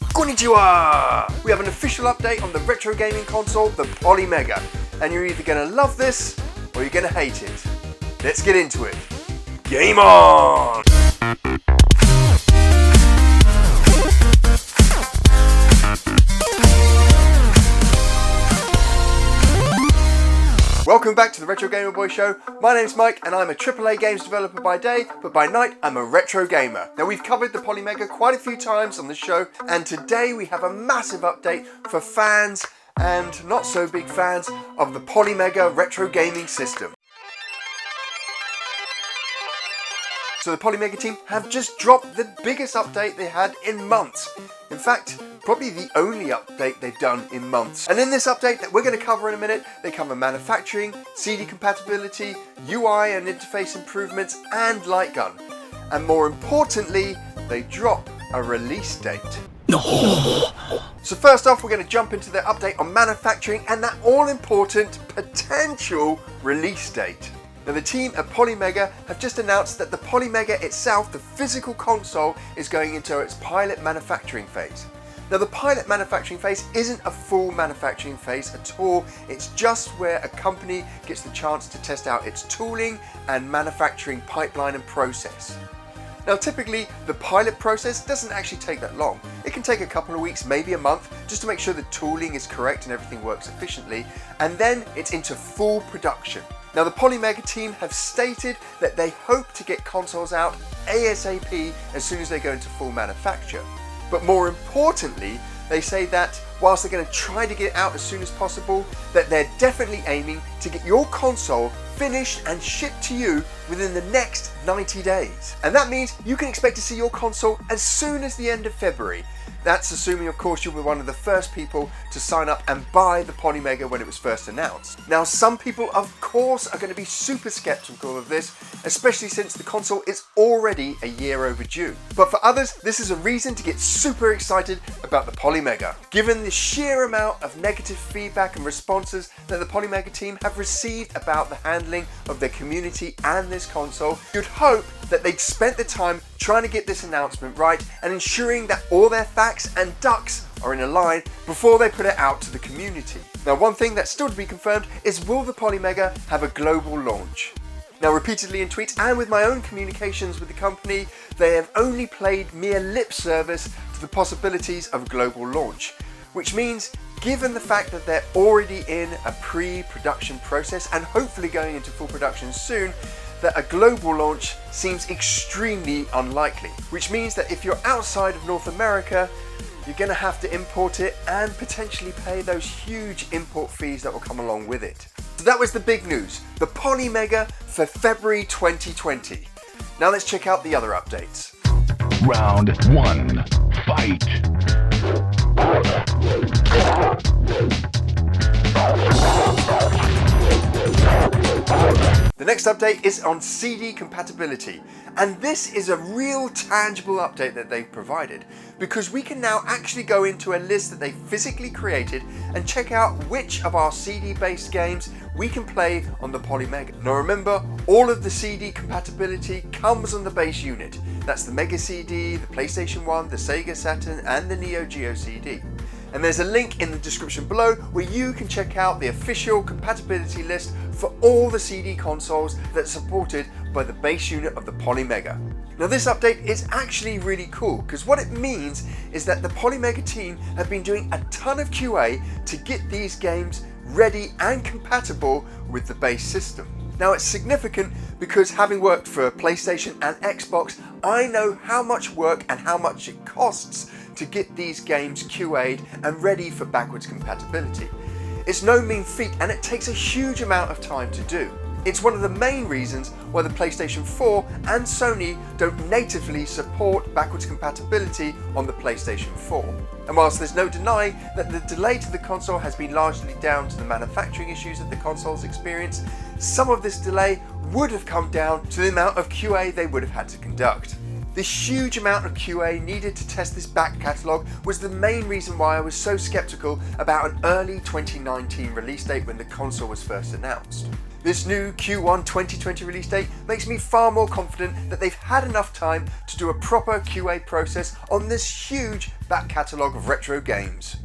Konnichiwa! We have an official update on the retro gaming console, the Polymega, and you're either going to love this or you're going to hate it. Let's get into it. Game on! Welcome back to the Retro Gamer Boy Show. My name's Mike and I'm a AAA games developer by day, but by night I'm a retro gamer. Now we've covered the Polymega quite a few times on the show, and today we have a massive update for fans and not so big fans of the Polymega retro gaming system. So the Polymega team have just dropped the biggest update they had in months. In fact, probably the only update they've done in months. And in this update that we're going to cover in a minute, they cover manufacturing, CD compatibility, UI and interface improvements, and light gun. And more importantly, they drop a release date. No. So first off, we're going to jump into the update on manufacturing and that all-important potential release date. Now the team at Polymega have just announced that the Polymega itself, the physical console, is going into its pilot manufacturing phase. Now the pilot manufacturing phase isn't a full manufacturing phase at all, it's just where a company gets the chance to test out its tooling and manufacturing pipeline and process. Now typically the pilot process doesn't actually take that long. It can take a couple of weeks, maybe a month, just to make sure the tooling is correct and everything works efficiently, and then it's into full production. Now the Polymega team have stated that they hope to get consoles out ASAP as soon as they go into full manufacture. But more importantly, they say that whilst they're going to try to get it out as soon as possible, that they're definitely aiming to get your console finished and shipped to you within the next 90 days. And that means you can expect to see your console as soon as the end of February. That's assuming, of course, you'll be one of the first people to sign up and buy the Polymega when it was first announced. Now, some people, of course, are going to be super skeptical of this, especially since the console is already a year overdue. But for others, this is a reason to get super excited about the Polymega. Given the sheer amount of negative feedback and responses that the Polymega team have received about the handling of their community and this console, you'd hope that they'd spent the time trying to get this announcement right and ensuring that all their facts and ducks are in a line before they put it out to the community. Now, one thing that's still to be confirmed is, will the Polymega have a global launch? Now, repeatedly in tweets and with my own communications with the company, they have only played mere lip service to the possibilities of a global launch, which means, given the fact that they're already in a pre-production process and hopefully going into full production soon, that a global launch seems extremely unlikely, which means that if you're outside of North America, you're going to have to import it and potentially pay those huge import fees that will come along with it. So that was the big news, the Polymega for February 2020. Now let's check out the other updates. Round 1, fight! The next update is on CD compatibility, and this is a real tangible update that they've provided, because we can now actually go into a list that they physically created and check out which of our CD based games we can play on the Polymega. Now remember, all of the CD compatibility comes on the base unit. That's the Mega CD, the PlayStation 1, the Sega Saturn and the Neo Geo CD. And there's a link in the description below where you can check out the official compatibility list for all the CD consoles that's supported by the base unit of the Polymega. Now this update is actually really cool, because what it means is that the Polymega team have been doing a ton of QA to get these games ready and compatible with the base system. Now it's significant because, having worked for PlayStation and Xbox, I know how much work and how much it costs to get these games QA'd and ready for backwards compatibility. It's no mean feat, and it takes a huge amount of time to do. It's one of the main reasons why the PlayStation 4 and Sony don't natively support backwards compatibility on the PlayStation 4. And whilst there's no denying that the delay to the console has been largely down to the manufacturing issues that the consoles experienced, some of this delay would have come down to the amount of QA they would have had to conduct. The huge amount of QA needed to test this back catalogue was the main reason why I was so skeptical about an early 2019 release date when the console was first announced. This new Q1 2020 release date makes me far more confident that they've had enough time to do a proper QA process on this huge back catalogue of retro games.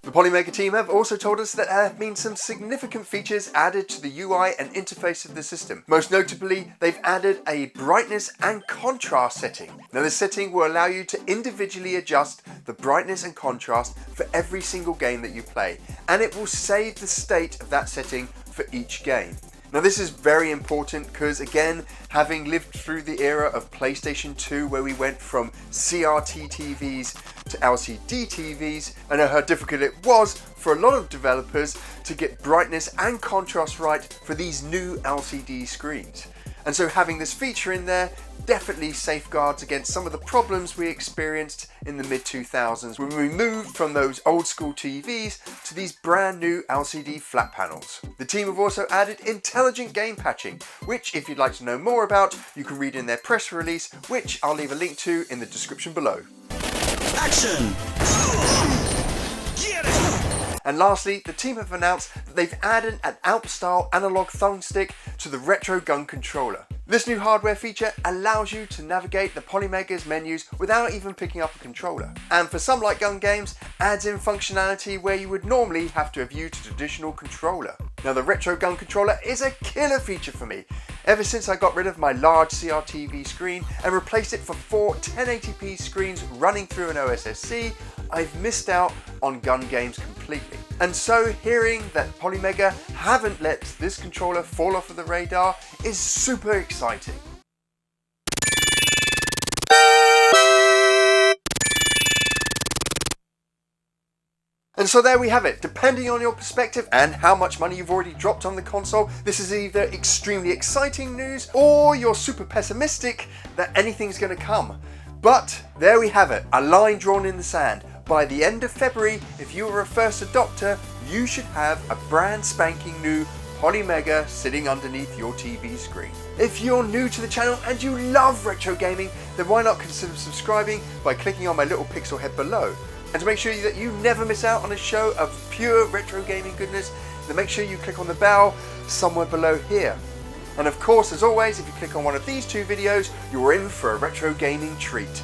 The Polymega team have also told us that there have been some significant features added to the UI and interface of the system. Most notably, they've added a brightness and contrast setting. Now this setting will allow you to individually adjust the brightness and contrast for every single game that you play, and it will save the state of that setting for each game. Now this is very important because, again, having lived through the era of PlayStation 2 where we went from CRT TVs to LCD TVs, I know how difficult it was for a lot of developers to get brightness and contrast right for these new LCD screens. And so having this feature in there definitely safeguards against some of the problems we experienced in the mid-2000s when we moved from those old school TVs to these brand new LCD flat panels. The team have also added intelligent game patching, which if you'd like to know more about, you can read in their press release, which I'll leave a link to in the description below. Action! Get it! And lastly, the team have announced that they've added an ALP-style analog thumbstick to the Retro Gun Controller. This new hardware feature allows you to navigate the Polymega's menus without even picking up a controller. And for some light gun games, adds in functionality where you would normally have to have used a traditional controller. Now the Retro Gun Controller is a killer feature for me. Ever since I got rid of my large CRTV screen and replaced it for 4 1080p screens running through an OSSC, I've missed out on gun games completely. And so hearing that Polymega haven't let this controller fall off of the radar is super exciting. And so there we have it. Depending on your perspective and how much money you've already dropped on the console, this is either extremely exciting news or you're super pessimistic that anything's going to come. But there we have it, a line drawn in the sand. By the end of February, if you were a first adopter, you should have a brand spanking new Polymega sitting underneath your TV screen. If you're new to the channel and you love retro gaming, then why not consider subscribing by clicking on my little pixel head below. And to make sure that you never miss out on a show of pure retro gaming goodness, then make sure you click on the bell somewhere below here. And of course, as always, if you click on one of these two videos, you're in for a retro gaming treat.